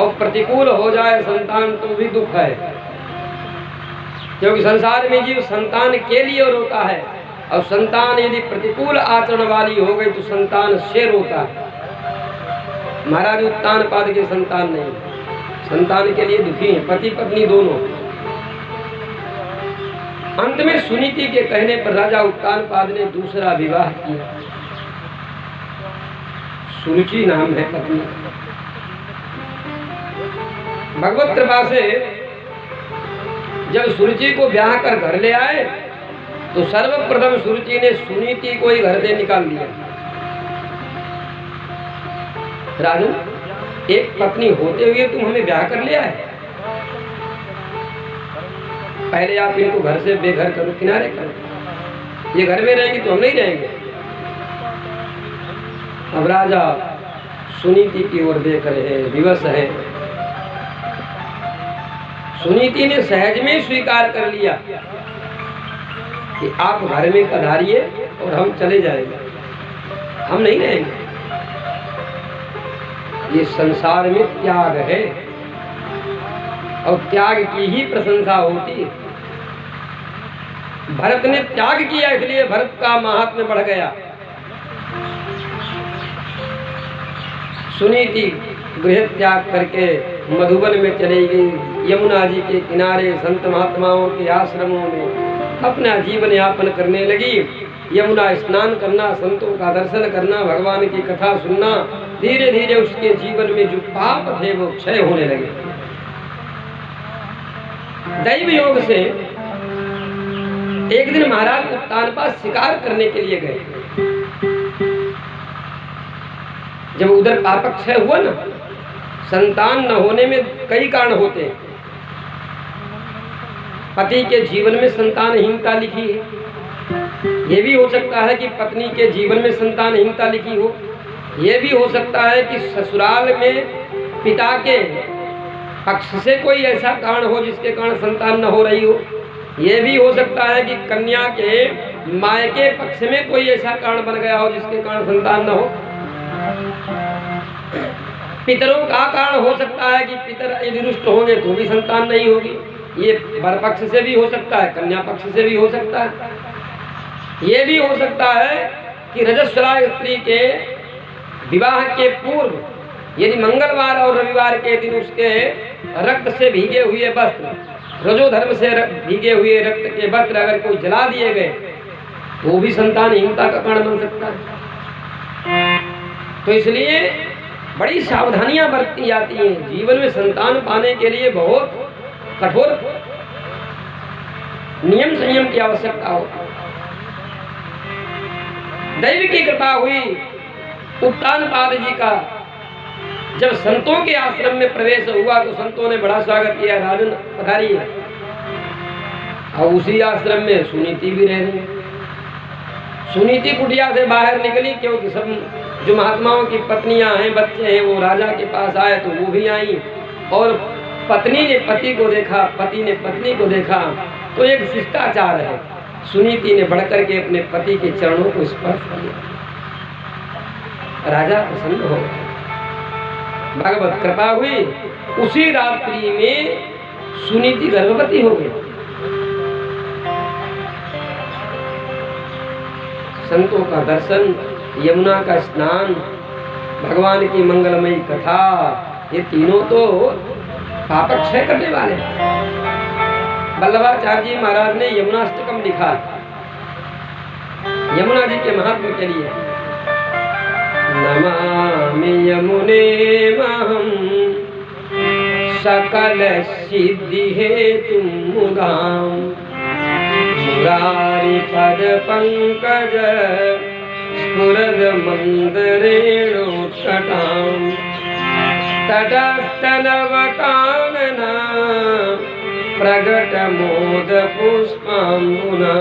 और प्रतिकूल हो जाए संतान तो भी दुख है, क्योंकि संसार में जीव संतान के लिए रोता है, और संतान यदि प्रतिकूल आचरण वाली हो गई तो संतान से रोता है। महाराज उत्तानपाद के संतान नहीं, संतान के लिए दुखी है, पति पत्नी दोनों। अंत में सुनीति के कहने पर राजा उत्तानपाद ने दूसरा विवाह किया। सुरुचि नाम है पत्नी। भगवत कृपा से जब सुरुचि को ब्याह कर घर ले आए तो सर्वप्रथम सुरुचि ने सुनीति को ही घर से निकाल दिया। राजन, एक पत्नी होते हुए तुम हमें ब्याह कर ले आए, पहले आप इनको घर से बेघर करो, किनारे करो, ये घर में रहेंगे तो हम नहीं रहेंगे। अब राजा सुनीति की ओर देख रहे हैं, विवश है। सुनीति ने सहज में स्वीकार कर लिया कि आप घर में पधारिए और हम चले जाएंगे, हम नहीं रहेंगे। ये संसार में त्याग है और त्याग की ही प्रशंसा होती है। भरत ने त्याग किया, इसलिए भरत का महात्म्य बढ़ गया। सुनीति गृह त्याग करके मधुबन में चली गई, यमुना जी के किनारे संत महात्माओं के आश्रमों में अपना जीवन यापन करने लगी। यमुना स्नान करना, संतों का दर्शन करना, भगवान की कथा सुनना, धीरे धीरे उसके जीवन में जो पाप थे वो क्षय होने लगे। दैव योग से एक दिन महाराज उत्तानपाद शिकार करने के लिए गए। जब उधर पाप क्षय हुआ ना, संतान न होने में कई कारण होते हैं। पति के जीवन में संतानहीनता लिखी है, ये भी हो सकता है कि पत्नी के जीवन में संतानहीनता लिखी हो, ये भी हो सकता है कि ससुराल में पिता के पक्ष से कोई ऐसा कारण हो जिसके कारण संतान न हो रही हो, ये भी हो सकता है कि कन्या के मायके पक्ष में कोई ऐसा कारण बन गया हो जिसके कारण संतान न हो। पितरों का कारण हो सकता है कि पितर यदि रुष्ट होंगे तो भी संतान नहीं होगी, ये वर पक्ष से भी हो सकता है, कन्या पक्ष से भी हो सकता है। ये भी हो सकता है कि रजस्वला स्त्री के विवाह के पूर्व यदि मंगलवार और रविवार के दिन उसके रक्त से भीगे हुए वस्त्र, रजोधर्म से भीगे हुए रक्त के वस्त्र अगर कोई जला दिए गए तो भी संतानहीनता का कारण बन सकता है। तो इसलिए बड़ी सावधानियां बरती जाती हैं। जीवन में संतान पाने के लिए बहुत कठोर नियम संयम की आवश्यकता होती है। दैव की कृपा हुई उत्तानपाद जी का जब संतों के आश्रम में प्रवेश हुआ तो संतों ने बड़ा स्वागत किया, राजन पधारिए। और उसी आश्रम में सुनीति भी रह रही। सुनीति कुटिया से बाहर निकली, क्योंकि सब जो महात्माओं की पत्नियां हैं, बच्चे हैं, वो राजा के पास आए तो वो भी आई। और पत्नी ने पति को देखा, पति ने पत्नी को देखा, तो एक शिष्टाचार है। सुनीति ने बढ़कर के अपने पति के चरणों को स्पर्श किया। राजा प्रसन्न हो गए, भगवत कृपा हुई। उसी रात्रि में सुनीति गर्भवती हो गई। संतों का दर्शन, यमुना का स्नान, भगवान की मंगलमयी कथा, ये तीनों तो पाप क्षय करने वाले हैं। वल्लभाचार्य जी महाराज ने यमुनाष्टकम लिखा यमुना जी के महात्म्य के लिए। नमामि यमुने महं सकल सिद्धि हेतु मुगाम, मुरारी पद पंकज स्फुरद मंदरेणु तटाम, तटस्थनव कानना प्रगट मोद पुष्पाम्बुना।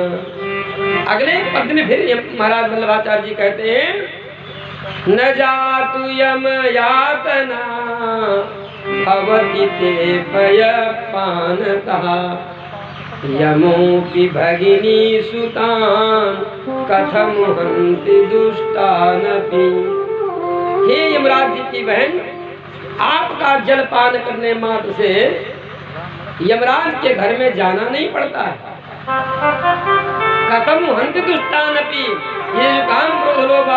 अगले पद में फिर महाराज वल्लभाचार्य जी कहते हैं, न जातु यम यातना भवति ते पय पानतः, यमोपि भगिनी सुतान कथम हन्ति दुष्टानपि। हे यमराज जी की बहन, आपका जलपान करने मात्र से यमराज के घर में जाना नहीं पड़ता है। कथम हंत दुष्टान अपी, ये जो काम क्रोध लोभ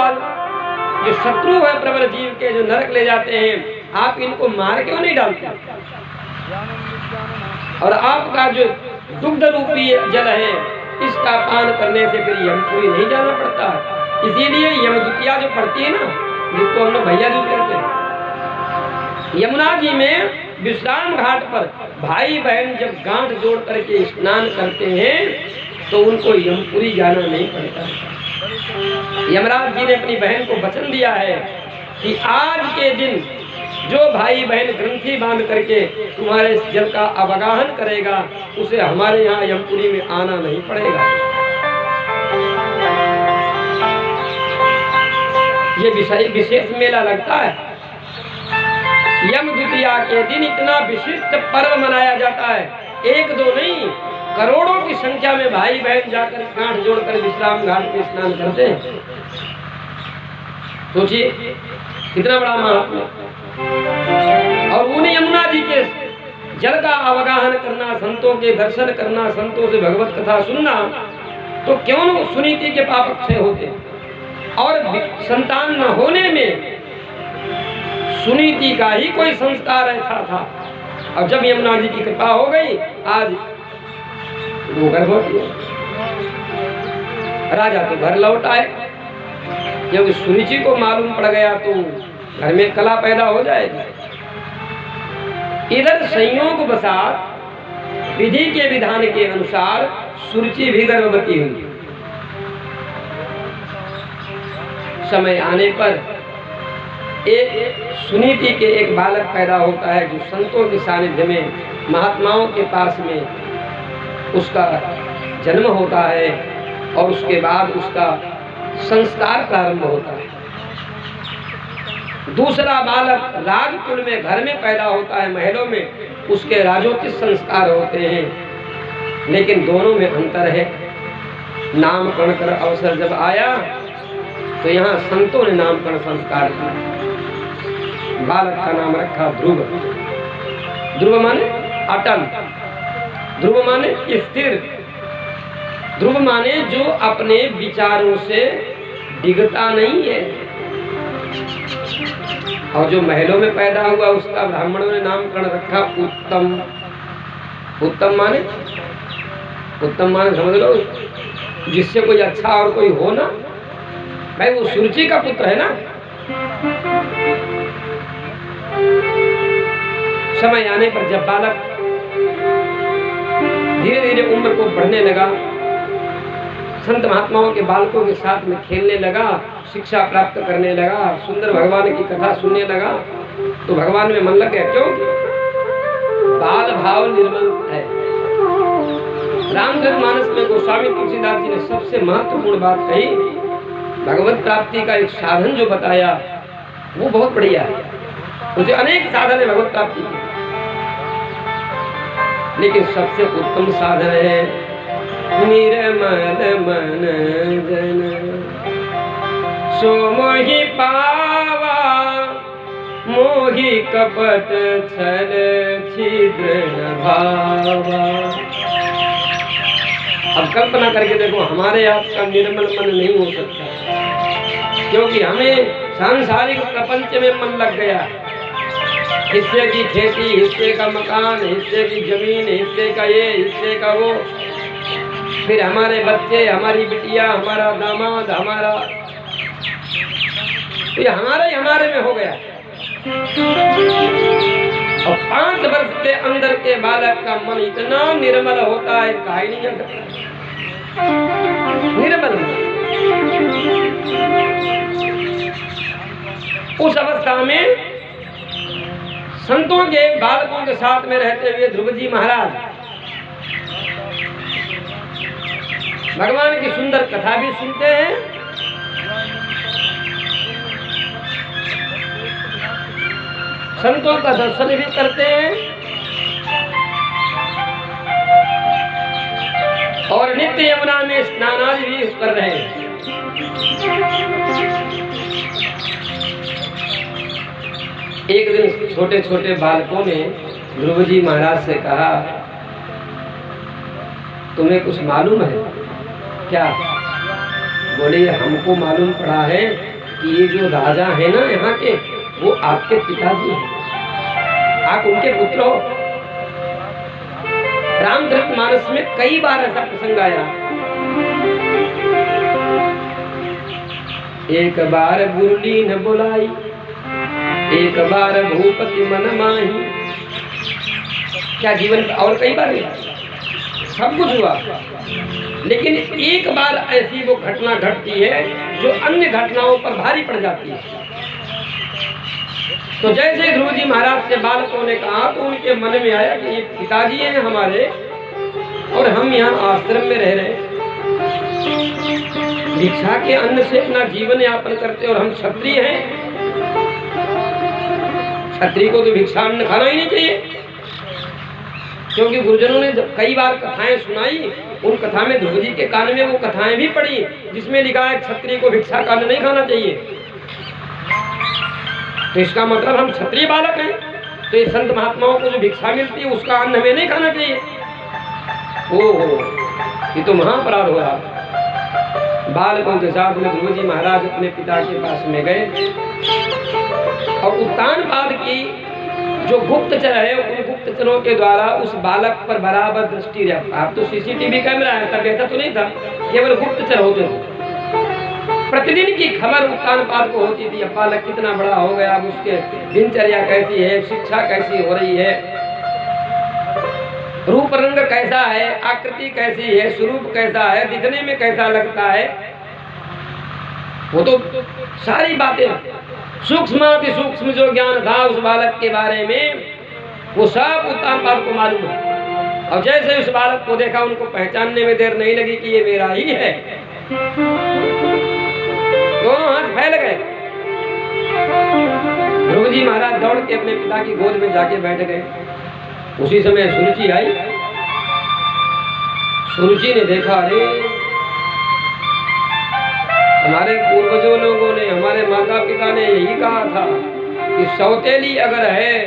जो शत्रु है प्रबल जीव के, जो नरक ले जाते हैं, आप इनको मार क्यों नहीं डालते? और आपका जो दुग्ध रूपी जल है, इसका पान करने से फिर यमपुरी नहीं जाना पड़ता। इसीलिए यमदूतिया जो पड़ती है ना, जिसको हम लोग भैया दूज कहते हैं, यमुना जी में विश्राम घाट पर भाई बहन जब गांठ जोड़ करके स्नान करते हैं तो उनको यमपुरी जाना नहीं पड़ता। यमराज जी ने अपनी बहन को वचन दिया है कि आज के दिन जो भाई बहन ग्रंथि बांध करके तुम्हारे जल का अवगाहन करेगा, उसे हमारे यहाँ यमपुरी में आना नहीं पड़ेगा। ये विशेष मेला लगता है। यम द्वितीया के दिन इतना विशिष्ट पर्व मनाया जाता है, एक दो नहीं, करोड़ों की संख्या में भाई बहन जाकर गांठ जोड़कर विश्राम घाट पे स्नान करते हैं। सोचिए कितना बड़ा महात्मा। और उन्हें यमुना जी के जल का अवगाहन करना, संतों के दर्शन करना, संतों से भगवत कथा सुनना, तो क्यों न सुनीति के पाप क्षय होते। और संतान न होने में सुनीति का ही कोई संस्कार ऐसा था। अब जब यमुना जी की कृपा हो गई, आज वो गर्भवती राजा तो घर लौट आए। जब सुनीति को मालूम पड़ गया तो घर में कला पैदा हो जाएगी। इधर संयोग बसात विधि के विधान के अनुसार सुरुचि भी गर्भवती हुई। समय आने पर एक सुनीति के एक बालक पैदा होता है, जो संतों के सानिध्य में, महात्माओं के पास में उसका जन्म होता है और उसके बाद उसका संस्कार प्रारंभ होता है। दूसरा बालक राजकुल में, घर में पैदा होता है, महलों में, उसके राजोचित संस्कार होते हैं। लेकिन दोनों में अंतर है। नामकरण कर अवसर जब आया तो यहाँ संतों ने नामकरण संस्कार किया। बालक का नाम रखा ध्रुव। ध्रुव माने अटल, ध्रुव माने स्थिर, ध्रुव माने जो अपने विचारों से डिगता नहीं है। और जो महलों में पैदा हुआ उसका ब्राह्मणों ने नामकरण रखा उत्तम। उत्तम माने समझ लो, जिससे कोई अच्छा और कोई हो ना। भाई वो सुरुचि का पुत्र है ना। समय आने पर जब बालक धीरे धीरे उम्र को बढ़ने लगा, संत महात्माओं के बालकों के साथ में खेलने लगा, शिक्षा प्राप्त करने लगा, सुंदर भगवान की कथा सुनने लगा, तो भगवान में मन लग गया। क्यों? बाल भाव निर्मल है। रामचरितमानस में गोस्वामी तुलसीदास जी ने सबसे महत्वपूर्ण बात कही, भगवत प्राप्ति का एक साधन जो बताया वो बहुत बढ़िया है। मुझे अनेक साधन है भगवत प्राप्ति की, लेकिन सबसे उत्तम साधन है निर्मल मन जन सो मोहि पावा, मोहि कपट छल छिद्र न भावा। अब कल्पना करके देखो, हमारे आपका निर्मल मन नहीं हो सकता, क्योंकि हमें सांसारिक प्रपंच में मन लग गया। हिस्से की खेती, हिस्से का मकान, हिस्से की जमीन, हिस्से का ये, हिस्से का वो, फिर हमारे बच्चे, हमारी बिटिया, हमारा दामाद, हमारा, ये हमारे में हो गया। और 5 वर्ष के अंदर के बालक का मन इतना निर्मल होता है, कहा ही नहीं जा सकता। निर्मल उस अवस्था में संतों के बालकों के साथ में रहते हुए ध्रुव जी महाराज भगवान की सुंदर कथा भी सुनते हैं, संतों का दर्शन भी करते हैं, और नित्य यमुना में स्नान आदि भी कर रहे हैं। एक दिन छोटे छोटे बालकों ने ध्रुव जी महाराज से कहा, तुम्हें कुछ मालूम है क्या? बोले, हमको मालूम पड़ा है कि ये जो राजा है ना यहाँ के, वो आपके पिताजी हैं, आप उनके पुत्र हो। रामचरितमानस में कई बार ऐसा प्रसंग आया। एक बार बुरली न बुलाई, एक बार भूपति मन माही। क्या जीवन और कई बार हुआ? सब कुछ हुआ, लेकिन एक बार ऐसी वो घटना घटती है जो अन्य घटनाओं पर भारी पड़ जाती है। तो जैसे ध्रुव जी महाराज से बालकों ने कहा तो उनके मन में आया कि ये पिताजी हैं हमारे और हम यहाँ आश्रम में रह रहे हैं, भिक्षा के अन्न से अपना जीवन यापन करते और हम क्षत्रिय हैं। क्षत्रिय को तो भिक्षा अन्न खाना ही नहीं चाहिए, क्योंकि गुरुजनों ने कई बार कथाएं सुनाई, उन कथा में ध्रुव जी के कान में वो कथाएं भी पड़ी जिसमें लिखा है क्षत्रिय को भिक्षा का अन्न नहीं खाना चाहिए। तो इसका मतलब हम क्षत्रिय बालक हैं, तो ये संत महात्माओं को जो भिक्षा मिलती है उसका अन्न हमें नहीं खाना चाहिए। ओहो, ये तो महाअपराध हो रहा। बालकों के साथ में ध्रुव जी महाराज अपने पिता के पास में गए और उत्तानपाद की जो गुप्तचर है उन गुप्तचरों के द्वारा उस बालक पर बराबर दृष्टि रखा। अब तो सीसीटीवी कैमरा है, तब ऐसा तो नहीं था, केवल गुप्तचर होते थे। प्रतिदिन की खबर उत्तानपाद को होती थी, अब बालक कितना बड़ा हो गया, अब उसके दिनचर्या कैसी है, शिक्षा कैसी हो रही है, रूप रंग कैसा है, आकृति कैसी है, स्वरूप कैसा है, दिखने में कैसा लगता है, वो तो सारी बातें सूक्ष्म अति सूक्ष्म जो ज्ञान था उस बालक के बारे में वो सब उत्तानपाद को मालूम है। और जैसे उस बालक को देखा उनको पहचानने में देर नहीं लगी कि ये मेरा ही है। दोनों हाथ फैल गए। ध्रुव जी महाराज दौड़ के अपने पिता की गोद में जाके बैठ गए। उसी समय सुरुचि आई। सुरुचि ने देखा, अरे हमारे पूर्वजों लोगों ने, हमारे माता पिता ने यही कहा था कि सौतेली अगर है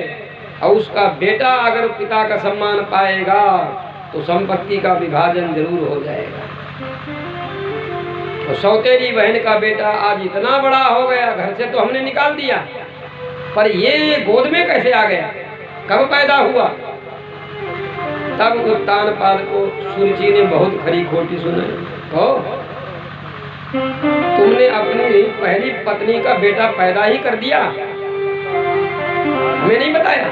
और उसका बेटा अगर पिता का सम्मान पाएगा तो संपत्ति का विभाजन जरूर हो जाएगा। और सौतेली बहन का बेटा आज इतना बड़ा हो गया, घर से तो हमने निकाल दिया, पर ये गोद में कैसे आ गया, कब पैदा हुआ? तब उत्तानपाद को सुरुचि ने बहुत खरी खोटी सुनाई। तो तुमने अपनी पहली पत्नी का बेटा पैदा ही कर दिया, हमें नहीं बताया,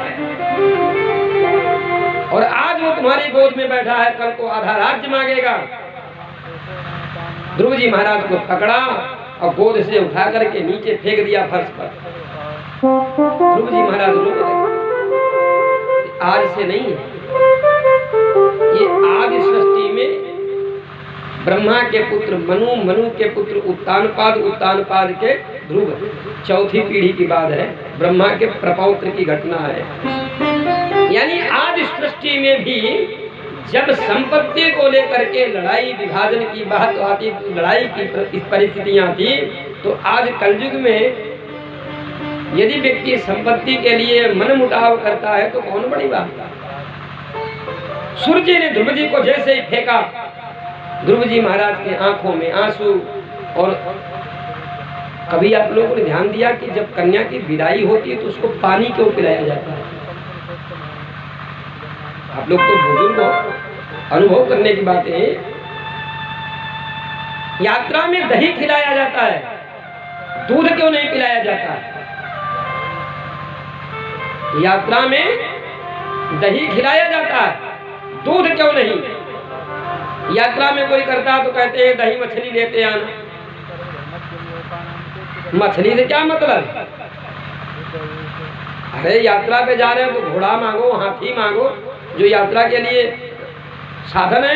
और आज वो तुम्हारी गोद में बैठा है, कल को आधा राज्य मांगेगा। ध्रुव जी महाराज को पकड़ा और गोद से उठा करके नीचे फेंक दिया फर्श पर। ध्रुव जी महाराज रोने लगे। आज से नहीं है, ये आदि सृष्टि में ब्रह्मा के पुत्र मनु, मनु के पुत्र उत्तानपाद, उत्तानपाद के ध्रुव, चौथी पीढ़ी की बात है, ब्रह्मा के प्रपौत्र की घटना है। यानी आदि सृष्टि में भी जब संपत्ति को लेकर के लड़ाई विभाजन की बात आती, लड़ाई की परिस्थितियां थी, तो आज कलयुग में यदि व्यक्ति संपत्ति के लिए मन मुटाव करता है तो कौन बड़ी बात है। सूर्य ने ध्रुव जी को जैसे ही फेंका, ध्रुव जी महाराज के आंखों में आंसू। और कभी आप लोगों ने ध्यान दिया कि जब कन्या की विदाई होती है तो उसको पानी क्यों पिलाया जाता है? आप लोग तो बुजुर्ग हो, अनुभव करने की बात है। यात्रा में दही खिलाया जाता है, दूध क्यों नहीं पिलाया जाता? यात्रा में दही खिलाया जाता है, दूध क्यों नहीं? यात्रा में कोई करता तो कहते हैं दही मछली लेते आना। मछली से क्या मतलब? अरे यात्रा पे जा रहे हो तो घोड़ा मांगो, हाथी मांगो, जो यात्रा के लिए साधन है।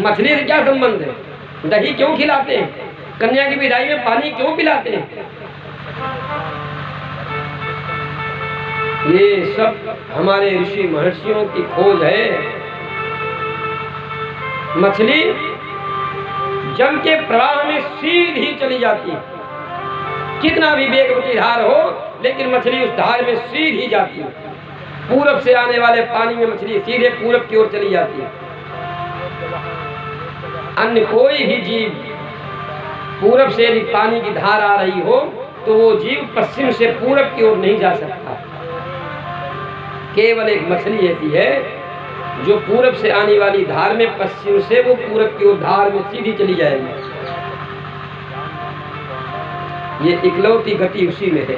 मछली से क्या संबंध है? दही क्यों खिलाते हैं? कन्या की विदाई में पानी क्यों पिलाते हैं? ये सब हमारे ऋषि महर्षियों की खोज है। मछली जल के प्रवाह में सीधी चली जाती है, कितना भी वेगवती धार हो लेकिन मछली उस धार में सीधी जाती है। पूरब से आने वाले पानी में मछली सीधे पूरब की ओर चली जाती है। अन्य कोई भी जीव पूरब से यदि पानी की धार आ रही हो तो वो जीव पश्चिम से पूरब की ओर नहीं जा सकता। केवल एक मछली ऐसी है जो पूरब से आने वाली धार में पश्चिम से वो पूरब की ओर धार में सीधी चली जाएगी। ये इकलौती गति उसी में है।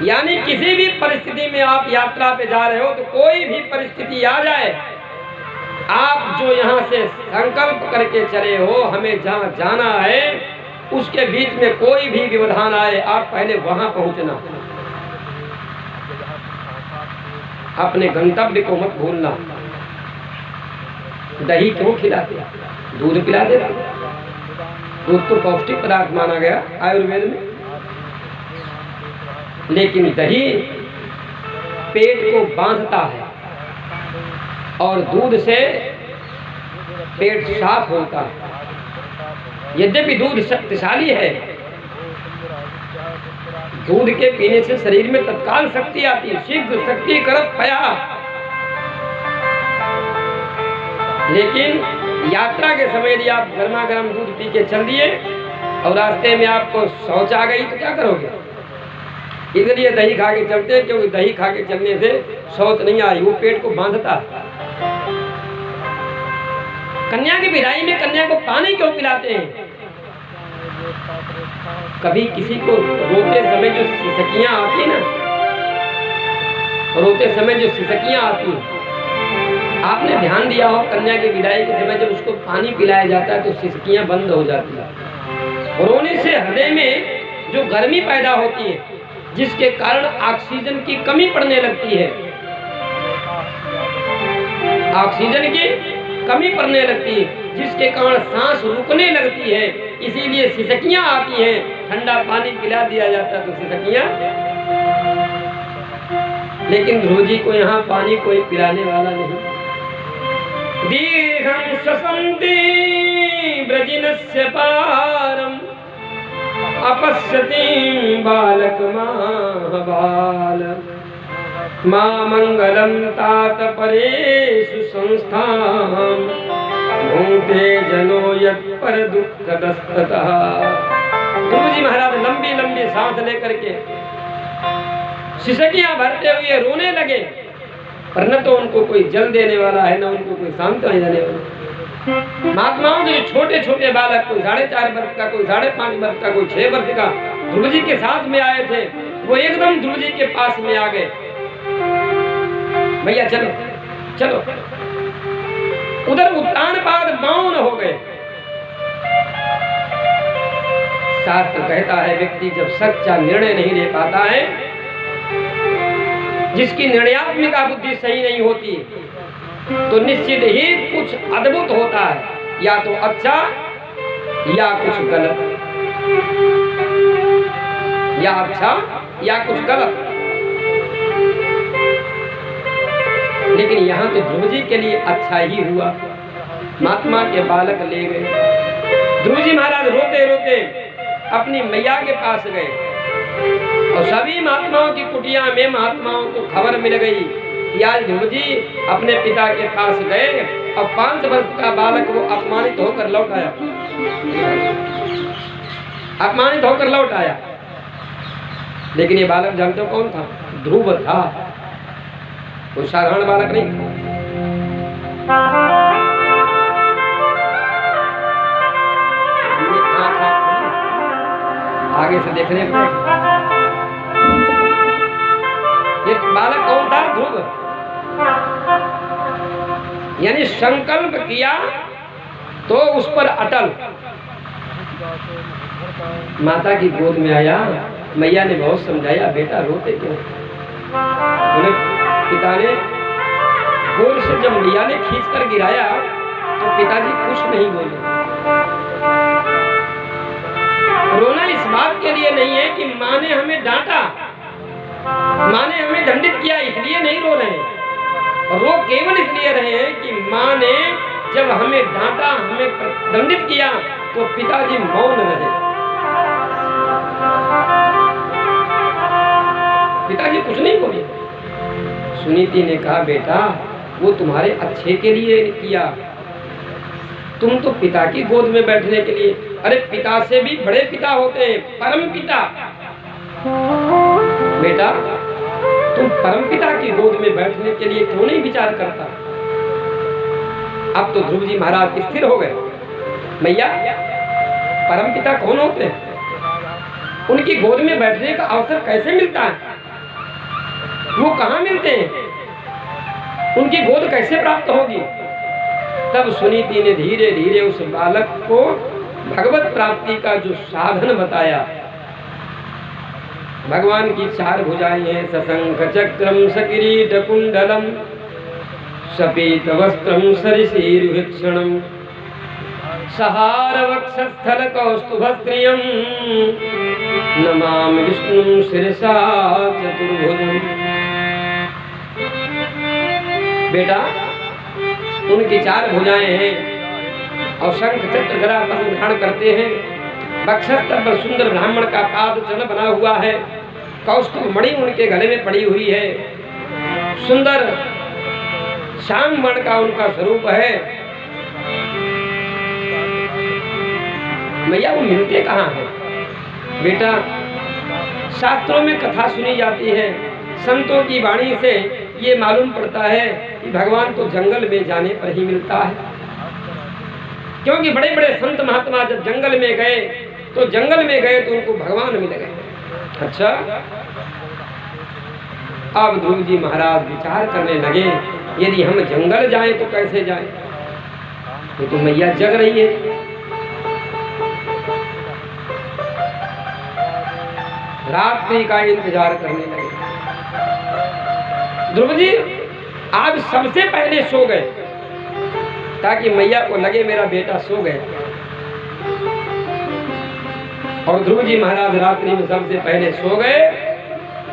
यानी किसी भी परिस्थिति में आप यात्रा पे जा रहे हो तो कोई भी परिस्थिति आ जाए, आप जो यहाँ से संकल्प करके चले हो हमें जहाँ जाना है उसके बीच में कोई भी व्यवधान आए, आप पहले वहां पहुंचना, अपने गंतव्य को मत भूलना। दही क्यों खिलाते, दूध पिला देते। दूध तो पौष्टिक पदार्थ माना गया आयुर्वेद में, लेकिन दही पेट को बांधता है और दूध से पेट साफ होता है। यद्यपि दूध शक्तिशाली है, दूध के पीने से शरीर में तत्काल शक्ति आती है, शीघ्र शक्ति करत पया, लेकिन यात्रा के समय यदि आप गर्मा गर्म दूध पी के चल दिए और रास्ते में आपको शौच आ गई तो क्या करोगे? इसलिए दही खा के चलते हैं, क्योंकि दही खा के चलने से शौच नहीं आई, वो पेट को बांधता है। कन्या की विदाई में कन्या को पानी क्यों पिलाते हैं? कभी किसी को रोते समय जो सिसकियां आती ना, रोते समय जो सिसकियां आती, आपने ध्यान दिया हो कन्या की विदाई के समय जब उसको पानी पिलाया जाता है तो सिसकियां बंद हो जाती है। रोने से हृदय में जो गर्मी पैदा होती है, जिसके कारण ऑक्सीजन की कमी पड़ने लगती है, ऑक्सीजन की कमी पड़ने लगती है, जिसके कारण सांस रुकने लगती है, इसीलिए सिसकियां आती हैं। ठंडा पानी पिला दिया जाता है तो सिसकियां, लेकिन ध्रुव जी को यहाँ पानी कोई पिलाने वाला नहीं। दीर्घं ससन्ति ब्रजिनस्य पारम अपश्यति बालकमाहबाल मां मंगलम तात परेषु संस्थां भूते जनो यत् पर दुख दस्ततः। गुरुजी महाराज लंबी लंबी सांस लेकर के सिसकियां भरते हुए रोने लगे, पर न तो उनको कोई जल देने वाला है, न उनको कोई सांत्वना देने वाला। महात्माओं के छोटे छोटे बालक, कोई 4.5 वर्ष का, कोई 5.5 वर्ष का, कोई 6 वर्ष का, ध्रुव जी के साथ में आए थे, वो एकदम ध्रुव जी के पास में आ गए। भैया चलो चलो। उधर उत्तानपाद मौन हो गए। शास्त्र कहता है व्यक्ति जब सच्चा निर्णय नहीं ले पाता है, जिसकी निर्णयात्मिका बुद्धि सही नहीं होती, तो निश्चित ही कुछ अद्भुत होता है, या तो अच्छा या कुछ गलत, या अच्छा या कुछ गलत। लेकिन यहाँ तो ध्रुव जी के लिए अच्छा ही हुआ, महात्मा के बालक ले गए। ध्रुव जी महाराज रोते रोते अपनी मैया के पास गए और सभी महात्माओं की कुटिया में महात्माओं को खबर मिल गई कि आज ध्रुव जी अपने पिता के पास गए और 5 वर्ष का बालक वो अपमानित होकर लौट आया, अपमानित होकर लौट आया। लेकिन ये बालक जानते हो कौन था? ध्रुव था, कोई साधारण बालक नहीं था। आगे से देखने को ये बालक कौन था? ध्रुव। यानी संकल्प किया तो उस पर अटल। माता की गोद में आया, मैया ने बहुत समझाया, बेटा रोते क्यों? उन्हें पिता ने गोद से जब मैया ने खींच कर गिराया तो पिताजी कुछ नहीं बोले। रोना इस बात के लिए नहीं है कि माँ ने हमें डांटा, माँ ने हमें दंडित किया, इसलिए नहीं रो रहे हैं। रो केवल इसलिए रहे हैं कि माँ ने जब हमें डांटा, हमें दंडित किया तो पिताजी मौन रहे। पिताजी कुछ नहीं बोले। सुनीति ने कहा, बेटा वो तुम्हारे अच्छे के लिए किया, तुम तो पिता की गोद में बैठने के लिए। अरे पिता से भी बड़े पिता होते हैं, परम पिता। बेटा तुम परम पिता की गोद में बैठने के लिए क्यों नहीं विचार करता? अब तो ध्रुव जी महाराज स्थिर हो गए। मैया परम पिता कौन होते हैं? उनकी गोद में बैठने का अवसर कैसे मिलता है? वो कहाँ मिलते हैं? उनकी गोद कैसे प्राप्त होगी? तब सुनीति ने धीरे धीरे उस बालक को भगवत प्राप्ति का जो साधन बताया। भगवान की 4 भुजाएं हैं, सशंख चक्रम सकिरीट कुंडलम सपीत वस्त्रम सरिसीरुहिक्षणम सहार वक्षस्थल कौस्तुभस्त्रियम नमामि विष्णुं शिरसा चतुर्भुजम्। बेटा उनकी 4 भुजाएं हैं और शंख चक्र गदा पद्म धारण करते हैं। वक्षस्थल पर सुंदर ब्राह्मण का पाद चिन्ह बना हुआ है। कौस्तुभ मणि उनके गले में पड़ी हुई है। सुंदर श्याम वर्ण का उनका स्वरूप है। मैया वो मिलते कहाँ हैं? बेटा शास्त्रों में कथा सुनी जाती है, संतों की वाणी से ये मालूम पड़ता है कि भगवान तो जंगल में जाने पर ही मिलता है। क्योंकि बड़े बड़े संत महात्मा जब जंगल में गए तो उनको भगवान मिल गए। अच्छा, अब ध्रुव जी महाराज विचार करने लगे, यदि हम जंगल जाएं तो कैसे जाएं? तो मैया जग रही है। रात्रि का इंतजार करने लगे। ध्रुव जी आज सबसे पहले सो गए ताकि मैया को लगे मेरा बेटा सो गया। और ध्रुव जी महाराज रात्रि में सबसे पहले सो गए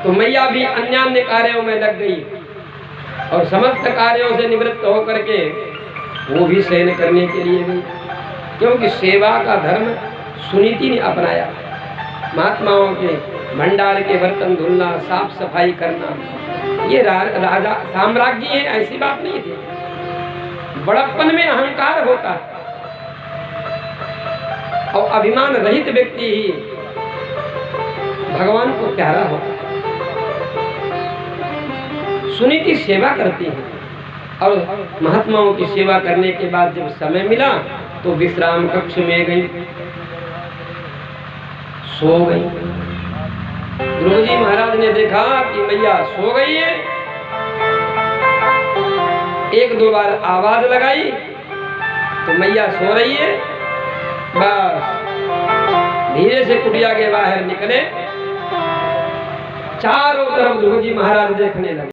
तो मैया भी अन्य कार्यों में लग गई और समस्त कार्यों से निवृत्त होकर के वो भी शयन करने के लिए गई। क्योंकि सेवा का धर्म सुनीति ने अपनाया। महात्माओं के भंडार के बर्तन धुलना, साफ सफाई करना, ये राजा साम्राज्ञी है ऐसी बात नहीं थी। बड़प्पन में अहंकार होता है और अभिमान रहित व्यक्ति ही भगवान को प्यारा होता है। सुनीति सेवा करती है और महात्माओं की सेवा करने के बाद जब समय मिला तो विश्राम कक्ष में गई, सो गई। ध्रुव जी महाराज ने देखा कि मैया सो गई है। 1-2 बार आवाज लगाई तो मैया सो रही है। बस धीरे से कुटिया के बाहर निकले, चारों तरफ ध्रुव जी महाराज देखने लगे।